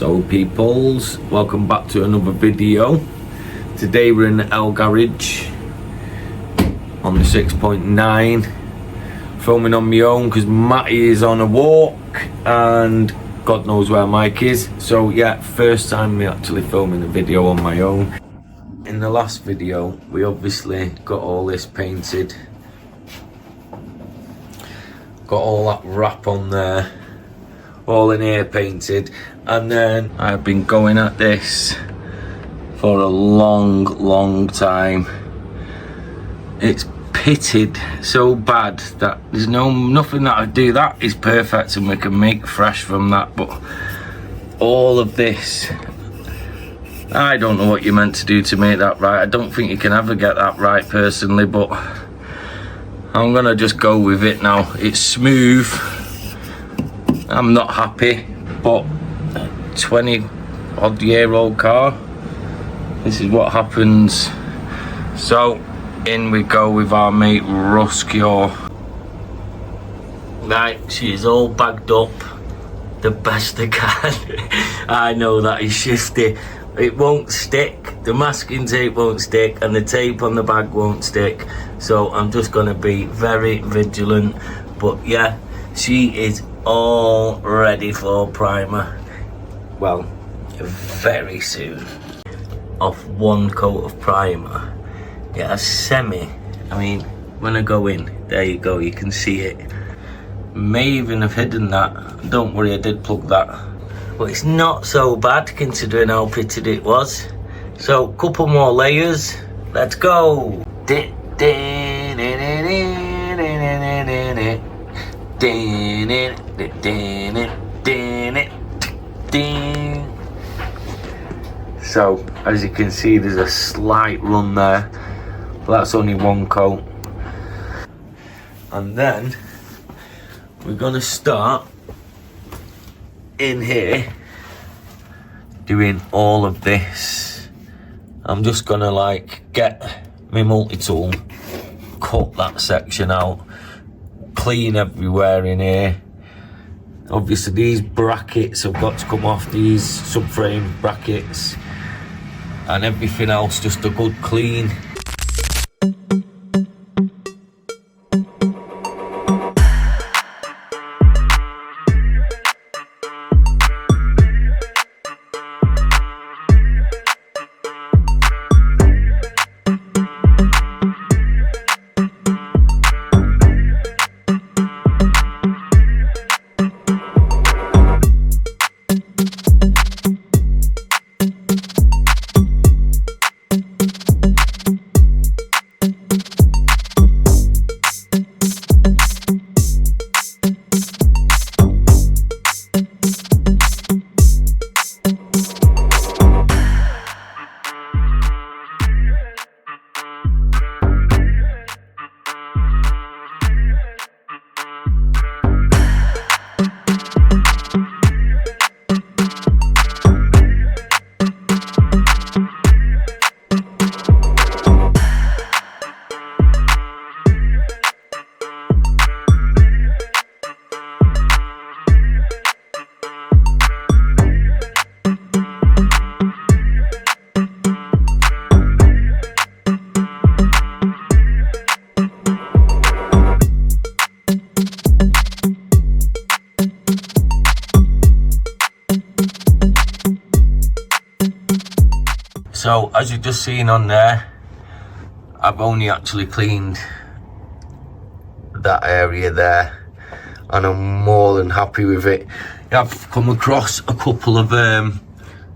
So peoples, welcome back to another video. Today we're in the L garage on the 6.9, filming on my own because Matty is on a walk and God knows where Mike is. So yeah, first time me actually filming a video on my own. In the last video we obviously got all this painted, got all that wrap on there, all in here painted, and then I've been going at this for a long time. It's pitted so bad that there's nothing that I do that is perfect and we can make fresh from that, but all of this, I don't know what you're meant to do to make that right. I don't think you can ever get that right personally, but I'm gonna just go with it now. It's smooth. I'm not happy, but 20 odd year old car, this is what happens. So in we go with our mate Ruscure. Right, she's all bagged up the best I can. I know that is shifty. It won't stick, the masking tape won't stick and the tape on the bag won't stick, so I'm just gonna be very vigilant. But yeah, she is all ready for primer. Well, very soon. Off one coat of primer. Yeah, a semi. I mean, when I go in, there you go, you can see it. May even have hidden that. Don't worry, I did plug that. But it's not so bad considering how pitted it was. So, couple more layers. Let's go. So as you can see, there's a slight run there, but that's only one coat. And then we're gonna start in here doing all of this. I'm just gonna like get my multi-tool, cut that section out, clean everywhere in here. Obviously these brackets have got to come off, these subframe brackets, and everything else just a good clean. So as you've just seen on there, I've only actually cleaned that area there and I'm more than happy with it. I've come across a couple of,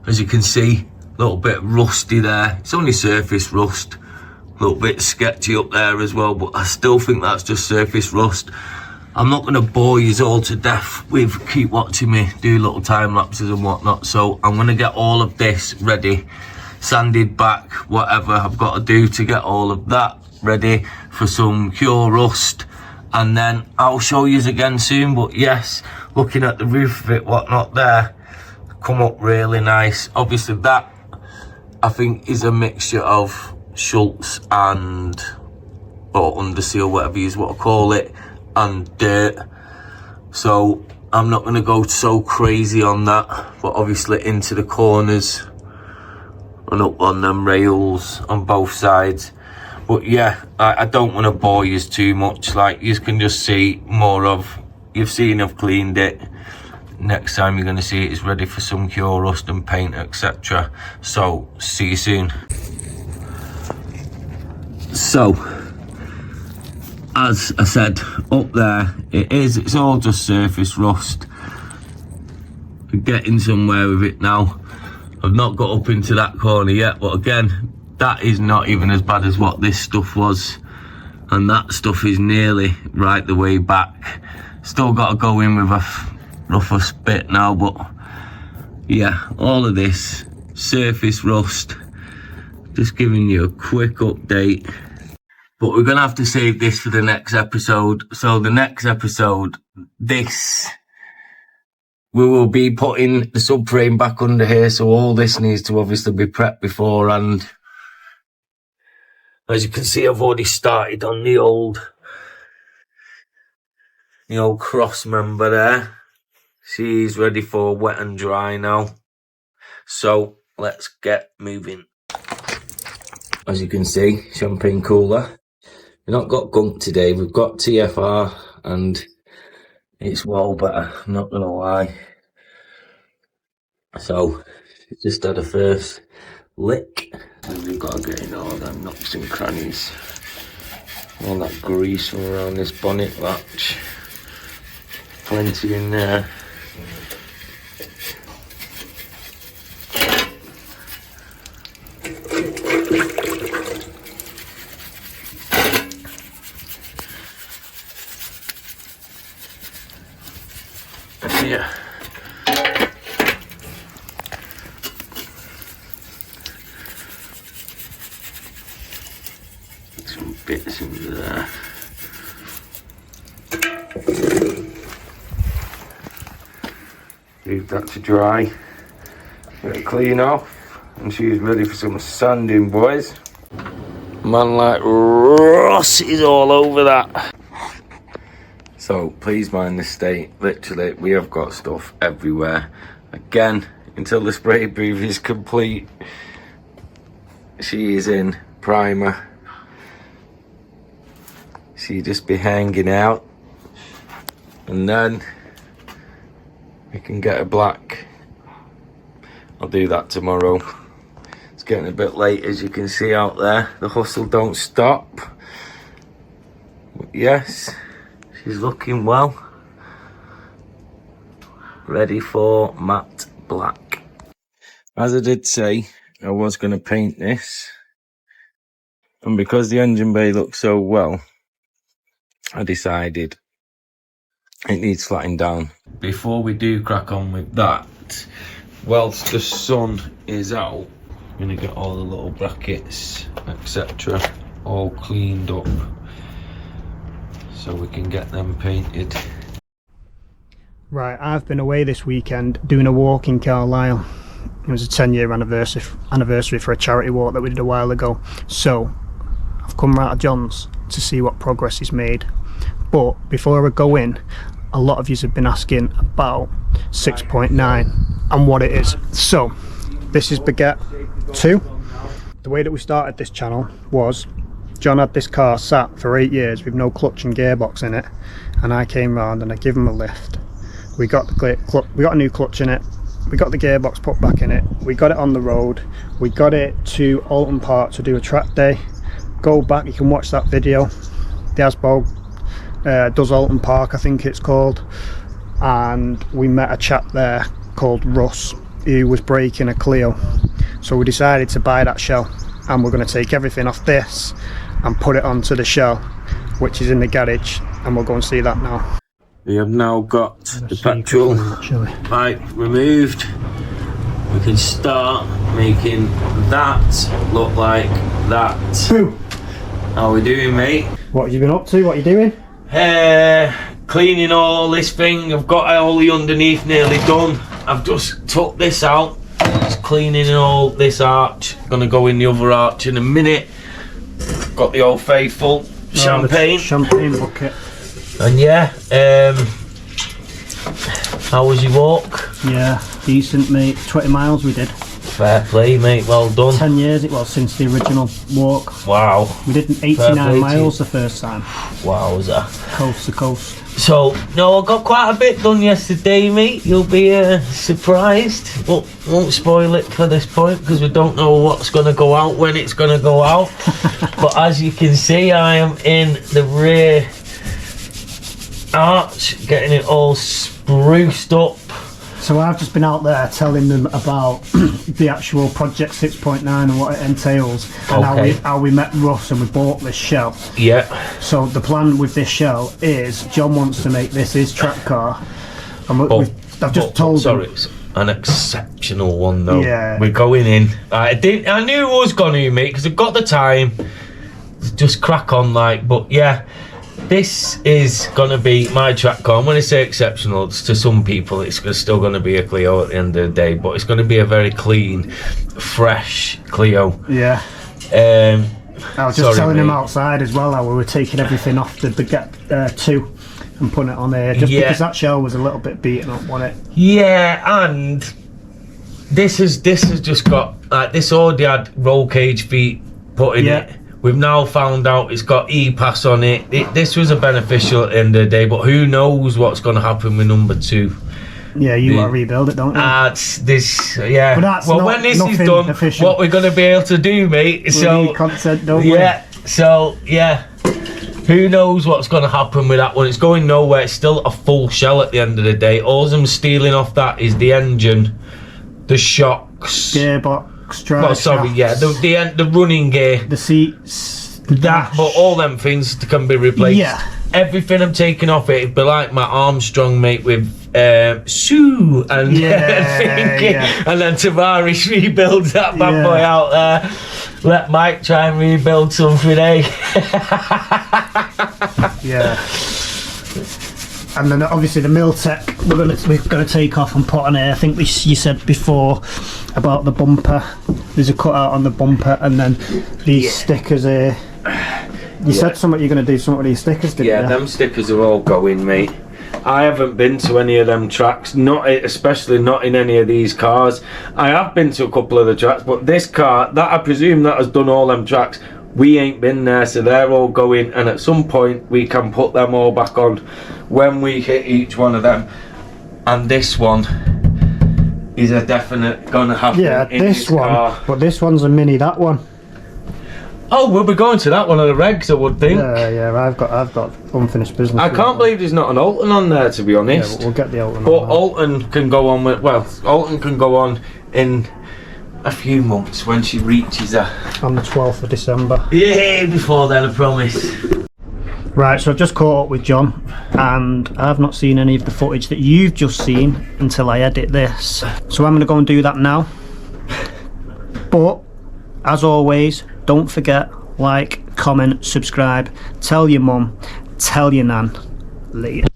as you can see, a little bit rusty there. It's only surface rust, a little bit sketchy up there as well, but I still think that's just surface rust. I'm not going to bore you all to death with keep watching me do little time lapses and whatnot, so I'm going to get all of this ready, sanded back, whatever I've got to do to get all of that ready for some cure rust, and then I'll show you again soon. But yes, looking at the roof of it, whatnot there, come up really nice. Obviously that I think is a mixture of Schultz and, or underseal, whatever you want to call it, and dirt. So I'm not going to go so crazy on that, but obviously into the corners and up on them rails on both sides. But yeah, I don't want to bore you too much. Like, you can just see more of, you've seen I've cleaned it. Next time you're going to see it is ready for some cure rust and paint, etc. So see you soon. So as I said, up there it's all just surface rust. We're getting somewhere with it now. I've not got up into that corner yet, but again, that is not even as bad as what this stuff was, and that stuff is nearly right the way back. Still got to go in with a rougher bit now, but yeah, all of this surface rust. Just giving you a quick update, but we're gonna have to save this for the next episode. So the next episode, we will be putting the subframe back under here, so all this needs to obviously be prepped beforehand. As you can see, I've already started on the old cross member there. She's ready for wet and dry now. So let's get moving. As you can see, champagne cooler. We've not got gunk today, we've got TFR, and it's well better, I'm not gonna lie. So just had a first lick, and we've got to get in all them nooks and crannies. All that grease from around this bonnet latch. Plenty in there. Yeah. Some bits in there. Leave that to dry. Get it clean off, and she's ready for some sanding, boys. Man like Ross is all over that. So please mind the state. Literally, we have got stuff everywhere. Again, until the spray booth is complete, she is in primer. She just be hanging out, and then we can get a black. I'll do that tomorrow. It's getting a bit late, as you can see out there. The hustle don't stop. But yes, she's looking well. Ready for matte black. As I did say, I was going to paint this, and because the engine bay looks so well, I decided it needs flattening down. Before we do crack on with that, whilst the sun is out, I'm going to get all the little brackets, etc., all cleaned up so we can get them painted. Right, I've been away this weekend doing a walk in Carlisle. It was a 10-year anniversary for a charity walk that we did a while ago. So I've come round to John's to see what progress is made. But before I go in, a lot of you have been asking about 6.9 and what it is. So this is Baguette 2. The way that we started this channel was John had this car sat for 8 years with no clutch and gearbox in it, and I came round and I gave him a lift. We got a new clutch in it, we got the gearbox put back in it, we got it on the road, we got it to Alton Park to do a track day. Go back, you can watch that video. The Asbo does Alton Park, I think it's called, and we met a chap there called Russ who was breaking a Clio. So we decided to buy that shell, and we're going to take everything off this and put it onto the shell, which is in the garage, and we'll go and see that now. We have now got the petrol pipe removed. We can start making that look like that. Boo. How are we doing, mate? What have you been up to? What are you doing? Cleaning all this thing. I've got all the underneath nearly done. I've just took this out. Just cleaning all this arch. Gonna go in the other arch in a minute. Got the old faithful champagne. Champagne bucket. And yeah, How was your walk? Yeah, decent, mate. 20 miles we did. Fair play, mate. Well done. 10 years it was since the original walk. Wow. We did 89 miles the first time. Wowza. Coast to coast. So, no, I got quite a bit done yesterday, mate. You'll be surprised. Won't spoil it for this point because we don't know what's going to go out when it's going to go out. But as you can see, I am in the rear arch, getting it all spruced up. So I've just been out there telling them about the actual Project 6.9 and what it entails, and how we met Russ and we bought this shell. Yeah. So the plan with this shell is John wants to make this his track car, and I've just told him. It's an exceptional one though. Yeah. We're going in. I knew it was going to, mate, because I've got the time. Just crack on, like. But yeah. This is going to be my track car. When I say exceptional, it's to some people, it's still going to be a Clio at the end of the day, but it's going to be a very clean, fresh Clio. Yeah. I was just telling him outside as well how we were taking everything off the Baguette 2 and putting it on there, just because that shell was a little bit beaten up, wasn't it? Yeah, and this has just got, like, this already had roll cage feet put in it. We've now found out it's got E-Pass on it. This was a beneficial at the end of the day, but who knows what's going to happen with number 2. Yeah, you want to rebuild it, don't you? But that's when this is done, official. what we're going to be able to do, mate. We need content, don't we? Yeah, so, yeah. Who knows what's going to happen with that one. It's going nowhere. It's still a full shell at the end of the day. All I'm stealing off that is the engine, the shocks. Gearbox. The running gear, the seats, but all them things can be replaced. Yeah, everything I'm taking off it'd be like my Armstrong, mate, with Sue and and then Tavares rebuilds that bad boy out there. Let Mike try and rebuild something, eh? Yeah. And then obviously the Miltech we're gonna take off and put on here. I think you said before about the bumper. There's a cutout on the bumper, and then these stickers here. You said something you're gonna do something with these stickers, didn't you? Yeah, them stickers are all going, mate. I haven't been to any of them tracks, especially not in any of these cars. I have been to a couple of the tracks, but this car, that I presume that has done all them tracks. We ain't been there, so they're all going, and at some point we can put them all back on when we hit each one of them. And this one is a definite gonna happen. Yeah, this one, car. But this one's a mini. That one. Oh, we'll be going to that one of the regs, I would think. Yeah, I've got unfinished business. I can't believe there's not an Alton on there, to be honest. Yeah, but we'll get the Alton. But Alton can go on with Alton can go on in a few months when she reaches her. On the 12th of December. Yeah, before then, I promise. Right, so I've just caught up with John, and I've not seen any of the footage that you've just seen until I edit this. So I'm going to go and do that now. But, as always, don't forget, like, comment, subscribe, tell your mum, tell your nan. Later.